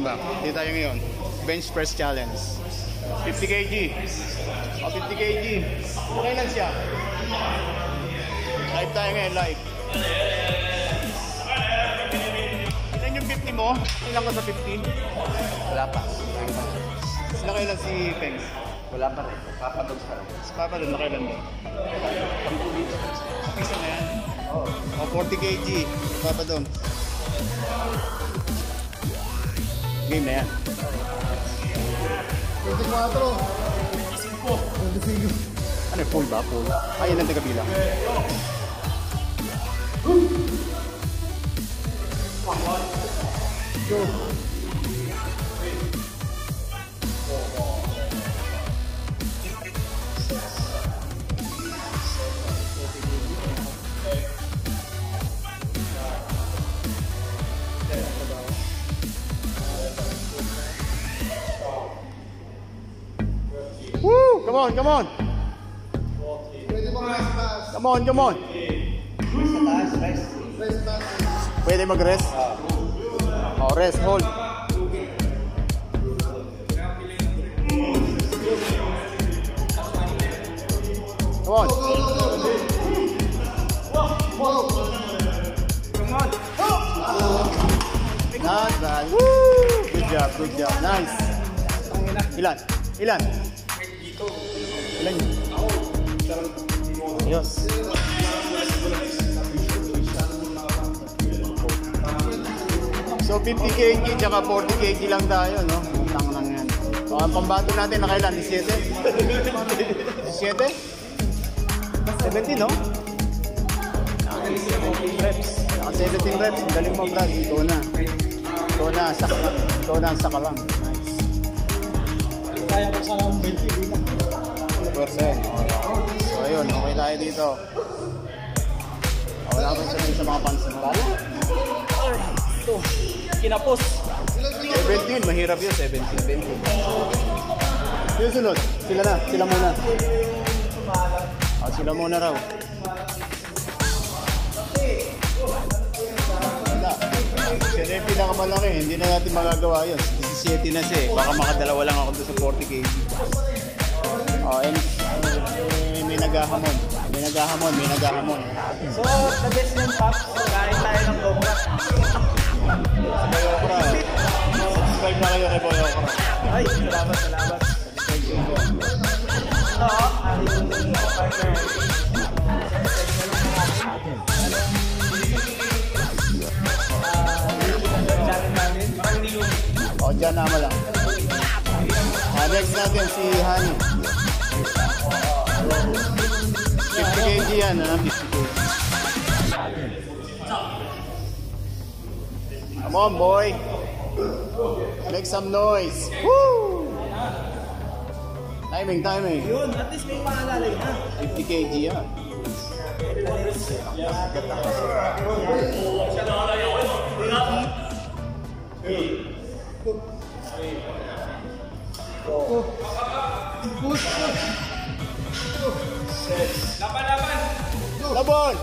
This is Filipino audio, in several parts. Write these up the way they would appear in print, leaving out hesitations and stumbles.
iba. Dito tayo ngayon. Bench press challenge. 50 kg. O, 50 kg. Okay lang siya. Live tayo ngayon, live. Ilan yung 50 mo? Ilan ka sa 50? Wala pa. Nakailan si Pengs? Wala pa rin. Papadog pa rin. Papa doon, nakailan doon? Isa na yan? O, 40 kg. Papa doon. Game na yan. 24. 25. Ano, full ba? Full? Ay, yan ang tagabilang. Go. Woo! Come on, come on! Pwede bang rest pass? Come on, come on! Sa taas, rest. Rest pass. Pwede mag-rest? O, rest, hold. Come on. Not bad. Woo! Good job, good job. Nice. Ilan? Ilan? Ilan yun? Ayos. So 50 kg tsaka 40 kg lang tayo, no? Utang lang yan. So ang pambato natin nakailan? 17? 17? 17, no? 17 reps. Naka 17 reps. Galing mo, Brad. Ito na. Ito na. Saka lang. Ito na. Saka lang. Nice. Kaya ko sana ang 20 lang. 100%. So ayun. Okay tayo dito. Wala ko sa mga pants mo. Ito. Kinapos. 17. Mahirap yun. 17. Yung sunod. Sila na. Sila muna. Sila muna raw. Wala. Siya na yung pinakamalaki. Hindi na natin magagawa yun. 17 na siya eh. Baka makadalawa lang ako doon sa 40 kg. And may naghahamon. May naghahamon. May naghahamon. So, the best ng Pops, kain tayo ng Cobra. Sa Boy Okra. Subscribe na kayo kay Boy Okra. Ay, salamat, salamat. Thank you. Ito, ang partner. O, dyan nama lang. Next natin si Hani. 50 kg yan, 50 kg. Come on, boy. Make some noise. Woo! Timing, timing. Yun, at least may pangalalay na. 50 kg yan. Laban!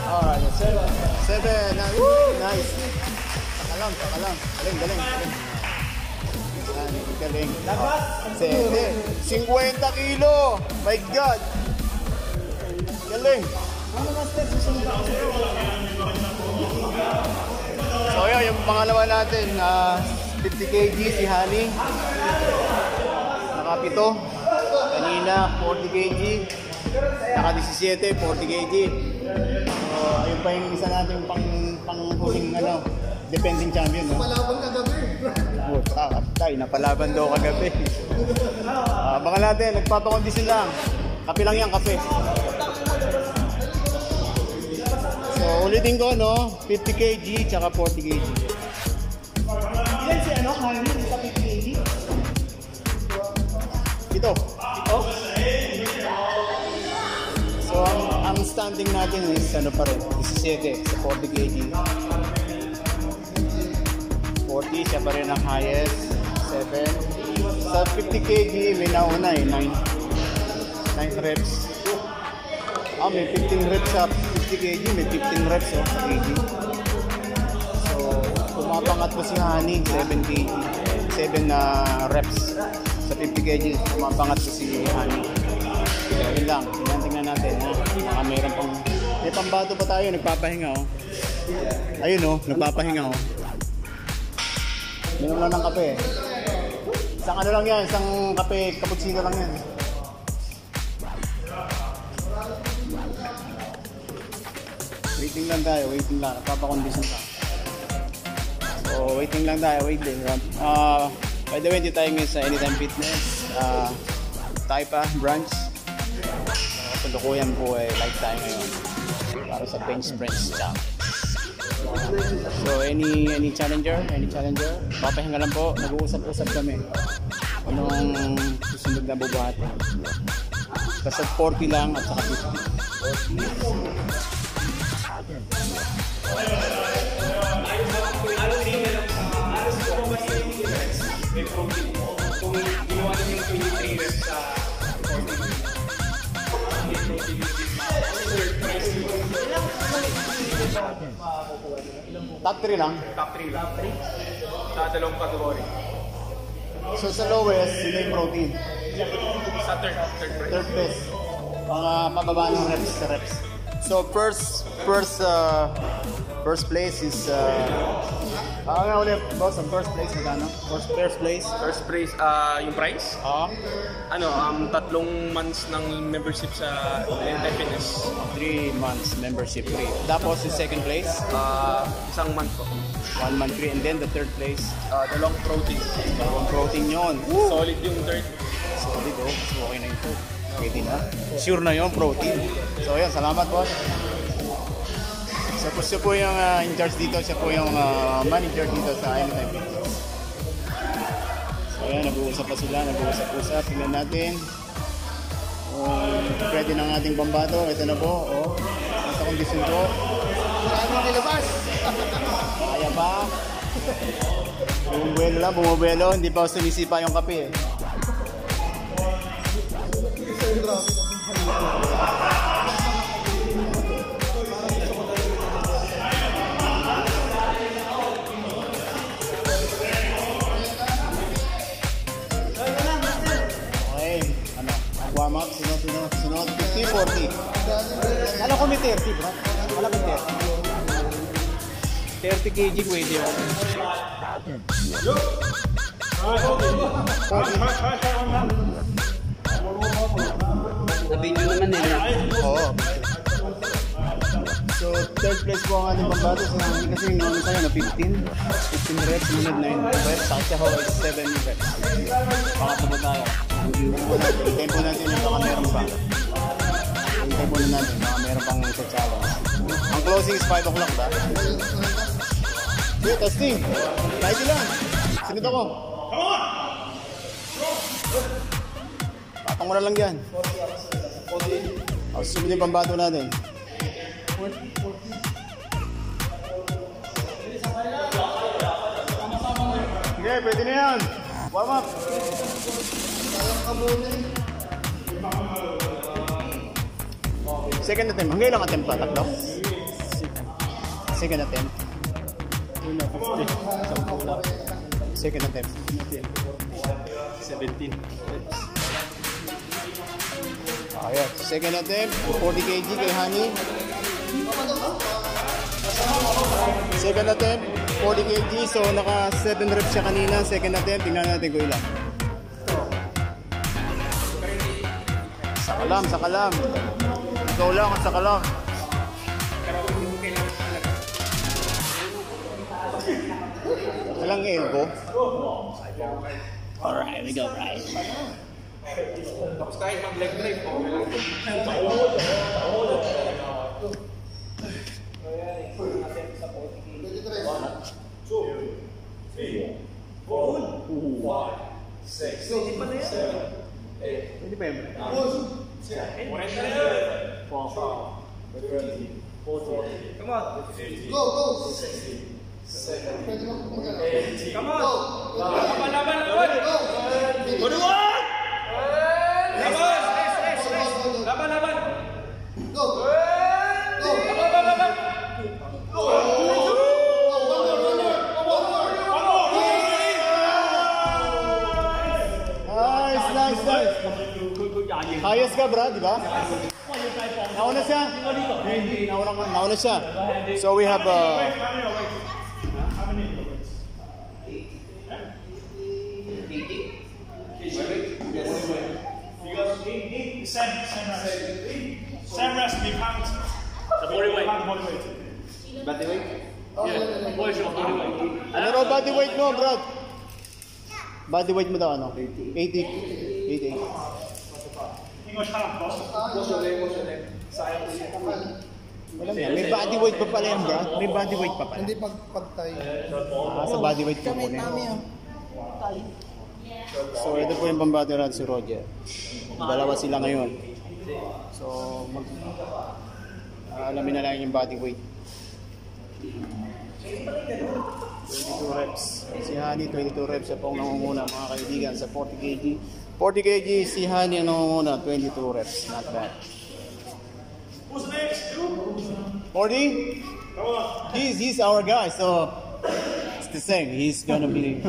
Alright, 7. Woo! Nice. Saka lang. Galing, galing. Galing. 7. 50 kilo. My God. Galing. So yun, yung pangalawa natin, 50 kg si Hani. Naka-7. Kanina, 40 kg. Naka-17, 40 kg. So, ayun pa yung isa natin pang-huling defending champion. No? Palaban kagabi. Tay, napalaban daw kagabi. Baka natin, nagpapakondisyon lang. Kape lang yan, kape. So, ulitin ko, no? 50 kg, tsaka 40 kg. Ilan si Hani? Sa 50 kg? Ito. So, ang standing natin is pa rin, 17 sa 40 kg. 40, siya pa rin ang highest, 7. Sa 50 kg, may nauna 9. 9 reps. May 15 reps sa 50 kg, may 15 reps sa kg. So, pumapangat po si Honey, 7 kg. 7 reps sa 50 kg. Pumapangat po si Honey. So, yun lang. Tingnan natin. Mayroon pang... May pambato pa tayo, nagpapahinga oh. Ayun oh, nagpapahinga oh. Minom lang ng kape. Isang ano lang yan, isang kape, cappuccino lang yan. Waiting lang tayo, waiting lang. Nagpapakondisyon ka. So, waiting lang tayo, waiting. By the way, hindi tayo ngayon sa Anytime Fitness. Taipa branch. Tulukuyan po live tayo ngayon. Para sa bench press challenge. So, any challenger? Any challenger? Papahinga lang po. Nag-uusap-usap kami. Anong susunod na bubuhatin? Basta 40 lang at saka 50. Kung ginawa namin yung 23 reps sa 40. Top 3 lang? Top 3 lang. Sa dalawang category. So sa lowest, sino yung protein? Sa third best. Mga mababa ng reps sa reps. So first place is nga ulit, boss, ang first place magkano? First place? First prize, yung price? Ano, 3 months ng membership sa Anytime Fitness. 3 months membership free. Tapos yung second place? Isang month po. 1 month free. And then the third place? Dalawang protein. Dalawang protein yun. Solid yung third. Solid oh, so okay na yung third. Pwede na. Sure na yung protein. So yun, salamat boss. So siya po yung in charge dito, siya po yung manager dito sa Anytime Fitness. So ayan, nag-uusap pa sila, nag-uusap-usap. Tingnan natin kung pwede ng ating pambato. Ito na po, nasa kondisyon po. Saan mo nilabas? Kaya pa. Bumubuelo lang, bumubuelo. Hindi pa sumisipa yung kape eh. Warm up, sunod, 50, 40. Alam ko may 30, bro. Alam ko 30. 30 kg pwede yun. Nabidyo naman nila. Oo. So, third place po ang ating pambato. So, hindi kasi yung naman tayo na 15 reps, sunod 9 reps. Sa siya ho is 7 reps. Pangatlo po tayo. Hintayin po natin yung baka meron pa. Hintayin po natin baka meron pang isa challenge. Ang closing is 5 o'clock ba? Okay, testing. Ready lang. Sinunod ako. Patong mo na lang yan. Susunod yung pambato natin. Okay, pwede na yan. Warm up. Second attempt. Hanggang ilang attempt pa? Tatlo? Second attempt. Second attempt. 17. Ayan. Second attempt. 40 kg kay Honey. Second attempt. 40 kg. So, naka 7 reps siya kanina. Second attempt. Tingnan natin kung ilan. Sa kalam. Ikaw lang at sa kalam. Walang elbow. Alright, we go right. Tapos kahit mag-leg drive, okay lang. Hindi pa yun. Come on. Go. Come on. Laban. Go to one. Labas. Highest ka, Brad, di ba? Nauna siya. Nauna siya. So we have Sam rest be pounds. The body weight. Body weight? Yeah, boys your body weight. ano raw body weight mo, Brad? Body weight mo daw ano? 88. English half boss. Wala yan. May body weight pa pala yan, Brad. May body weight pa pala. Hindi pagtay. Sa body weight ko po So ito po yung pambati natin si Roger. Dalawa sila ngayon. So alamin na lang yung body weight. 22 reps. Si Hani 22 reps siya pong nangunguna mga kaibigan sa 40 kg. 40 kg si Hani ang nangunguna 22 reps. Not bad. Who's next? 40? He's our guy, so it's the same. He's gonna be.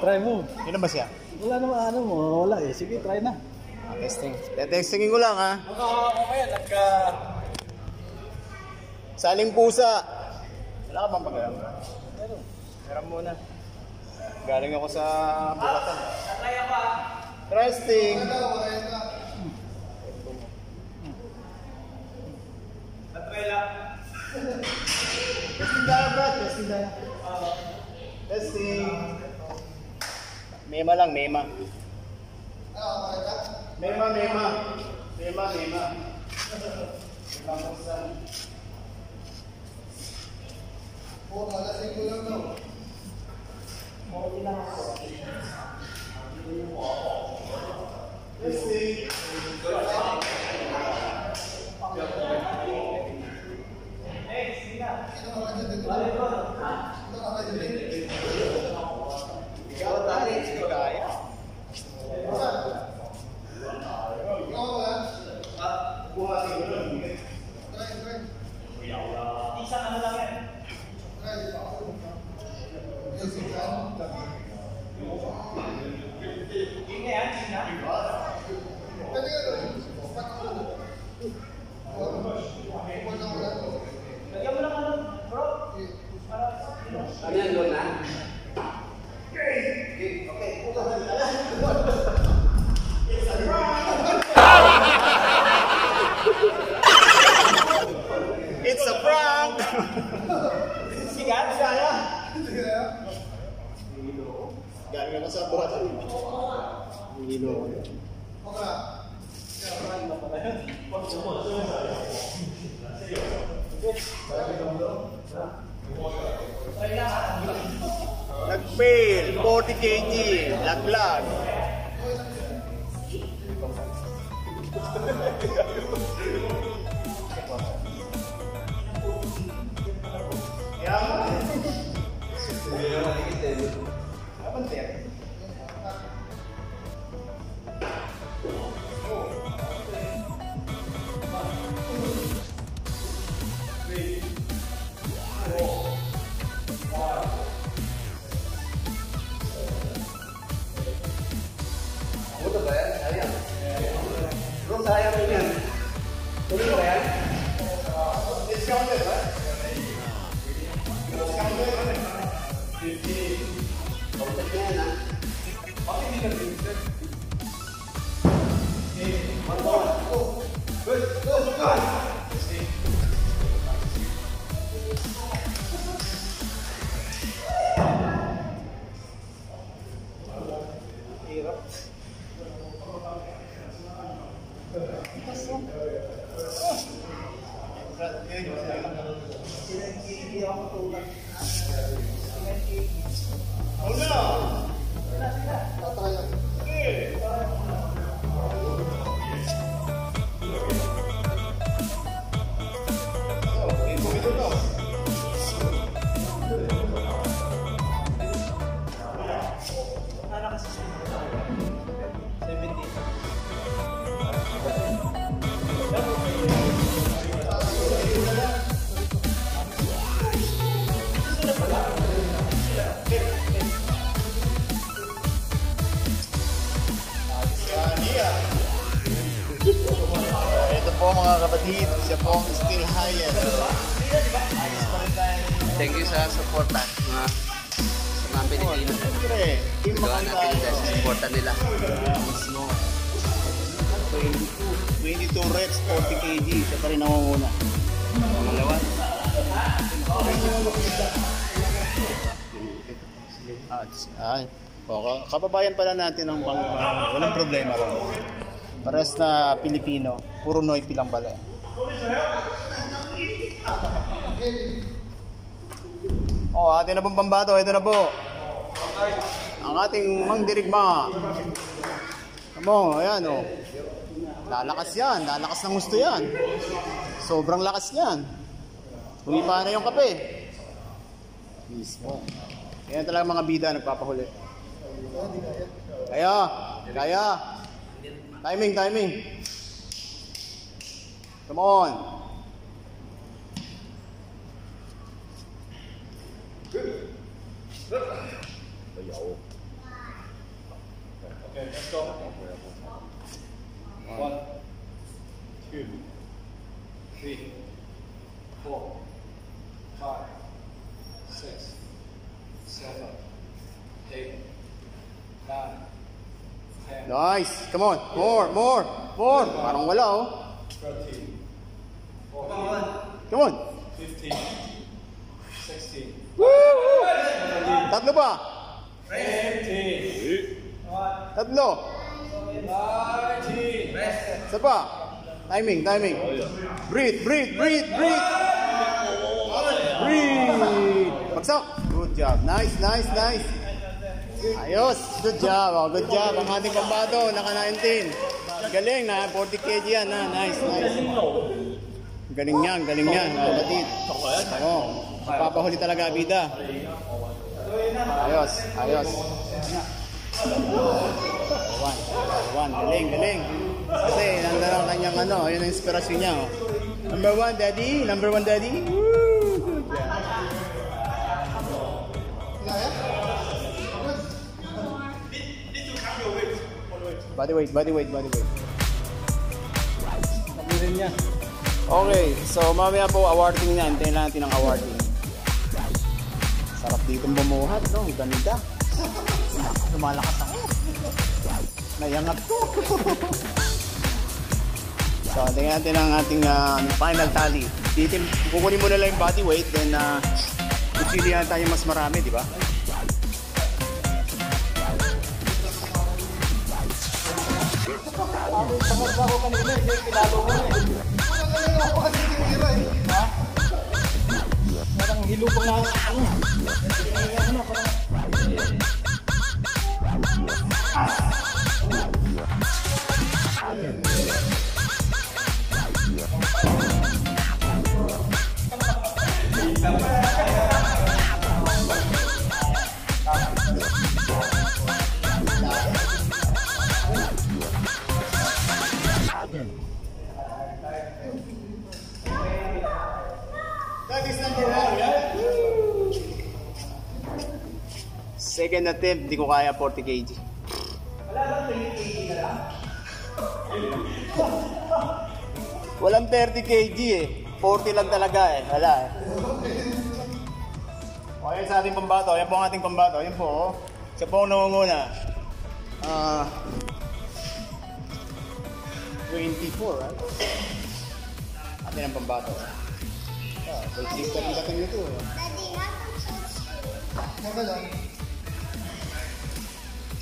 Try mo. Yun ba siya? Wala naman ano mo. Wala eh. Sige, try na. Testing. Testingin ko lang ha. Okay, Saling pusa. Wala ka bang pagkalang? Meron muna. Galing ako sa Bukatan. Testing. Testing tayo, Brad. Testing tayo. Testing. Mema lang, mema. Mema. Mema pusa. Testing. Ikaw tali, kaya. It's a prank! Sigat? Saya? Galing naman sa buhatan. Hilo. Nag-fail, 40 kg, laglag. po mga kapatid, siya po ang still highest. Thank you sa suporta mga sa mga Pilipino. Siyempre, team Gawa natin Makantay. dahil sa suporta nila. Mismo. 22 reps, 40 kg. Siya pa rin nangunguna. Pangalawa. Ay, kababayan pala natin ang walang problema rin. Pares na Pilipino, puro Noy pilang pala. Oh, atin na pong pambato, ito na po. Ang ating mangdirigma. Come ayan oh. Lalakas yan, lalakas ng gusto yan. Sobrang lakas yan. Humipa na yung kape. Mismo. Yan talaga mga bida nagpapahuli. Kaya. Timing. Come on. Okay, let's go. 1, 2, 3, 4, 5, 6, 7, 8, 9, 10, Nice. Come on. More. Parang wala oh. 13, 14, Come on. 15, 16, Tatlo pa. 18, Tatlo. 19, Isa pa. Timing. Breathe. Breathe. Bagsak. Good job. Nice. Ayos. Good job. Ang ating pambato. Naka-19. Galing na. 40 kg yan. Nice. Galing yan. Kapatid. Magpapahuli talaga, bida. Ayos. One. Galing. Kasi nandun ang kanyang yun ang inspirasyon niya. Oh. Number one, daddy. Woo! Good job. Body weight. Pag-irin niya. Okay, so mamaya po awarding na. Hintayin natin ang awarding. Sarap dito bumuhat, no? Ang ganda. Lumalakas ako. Nayangat ko. So, tingnan natin ang ating final tally. Kukunin mo na lang yung body weight, then pipili na tayo mas marami, di ba? Ako kanina, pinalo mo eh. Parang hilo pa nga ako. That is number 1, yeah? Second attempt, di ko kaya 40 kg. Walang 30 kg eh. 40 lang talaga eh. Wala eh. O, ayan sa ating pambato. Ayan po ang ating pambato. Ayan po. Oh. Siya po ang nangunguna. 24, right? Atin ang pambato. Weightlifter ang dating nito.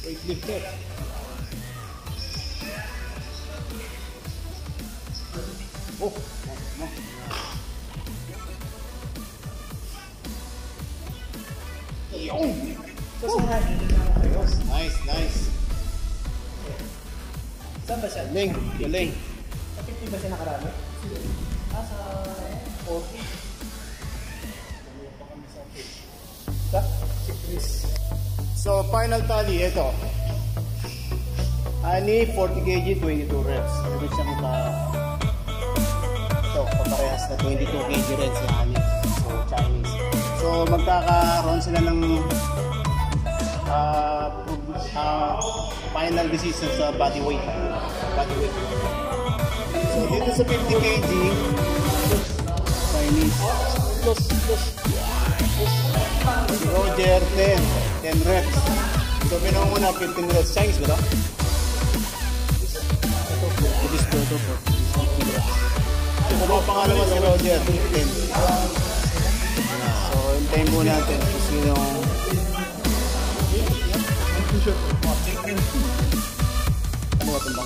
Weightlifter. Oh, no. Yun! Nice. Saan ba siya? Galing. Sa 50 ba siya nakarami? Sa 40. So, final tally, ito. Ani, 40 kg, 22 reps. Ito siyang paparehas na 22 kg rin si Ani. So, Chinese. So, magkakaroon sila ng final decision sa body weight. So dito sa 50 kg, Chinese. Roger 10 reps. So pinamuna 15 reps. Chinese ba ito? Ito po. So pangalawa si Roger 10. So hintayin po natin kung sino ano ba ito ba?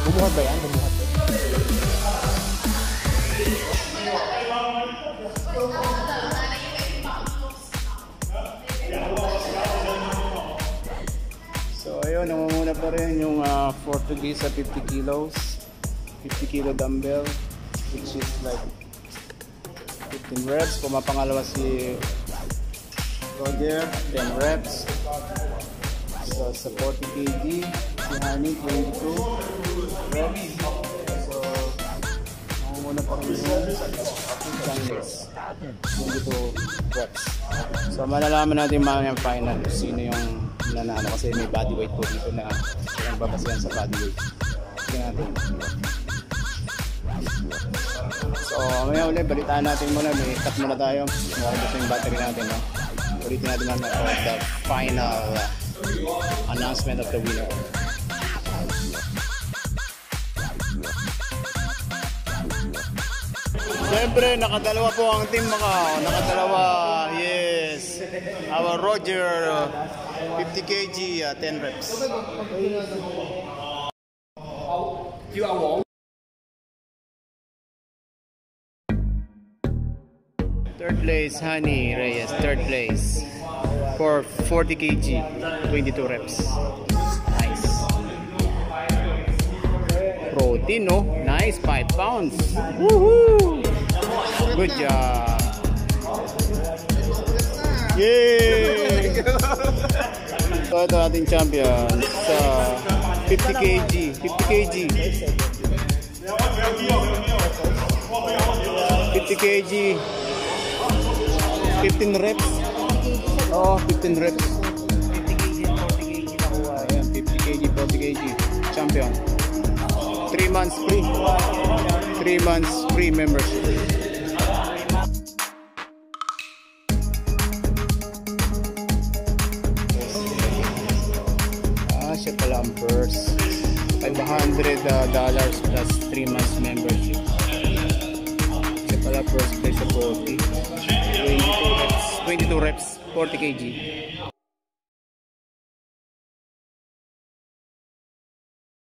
Bumuhat ba yan? Bumuhat ba? So ayun, namumuna pa rin yung 4 sa 50 kilos. 50 kilo dumbbell, which is like 15 reps. Pumapangalawa si Roger, 10 reps. So sa 40 kg, si Honey, 22 reps. So, namumuna pa rin yung Chinese, 22 reps. So malalaman natin mamaya yung final kung sino yung nanalo kasi may bodyweight po dito na yung babasihan sa bodyweight. Tingnan natin. So mamaya ulit, balitaan natin muna. May cut muna tayo. Makakabos yung battery natin. No? Ulitin natin mamaya the final announcement of the winner. Siyempre, nakadalawa po ang team mga. Nakadalawa, yes. Our Roger, 50 kg, 10 reps. You are wrong. Third place, Honey Reyes, third place. For 40 kg, 22 reps. Nice. Protein, no? Nice, 5 pounds. Woohoo! Good job. Yay! So ito ating champion sa 50 kg. 50 kg. 50 kg. 15 reps. Oh, 15 reps. 50 kg, 40 kg nakuha. Ayan, 50 kg, 40 kg. Champion. 3 months free. 3 months free membership. Siya pala ang purse. $500 plus 3 months membership. Siya pala first place sa 40. 22 reps, 40 kg.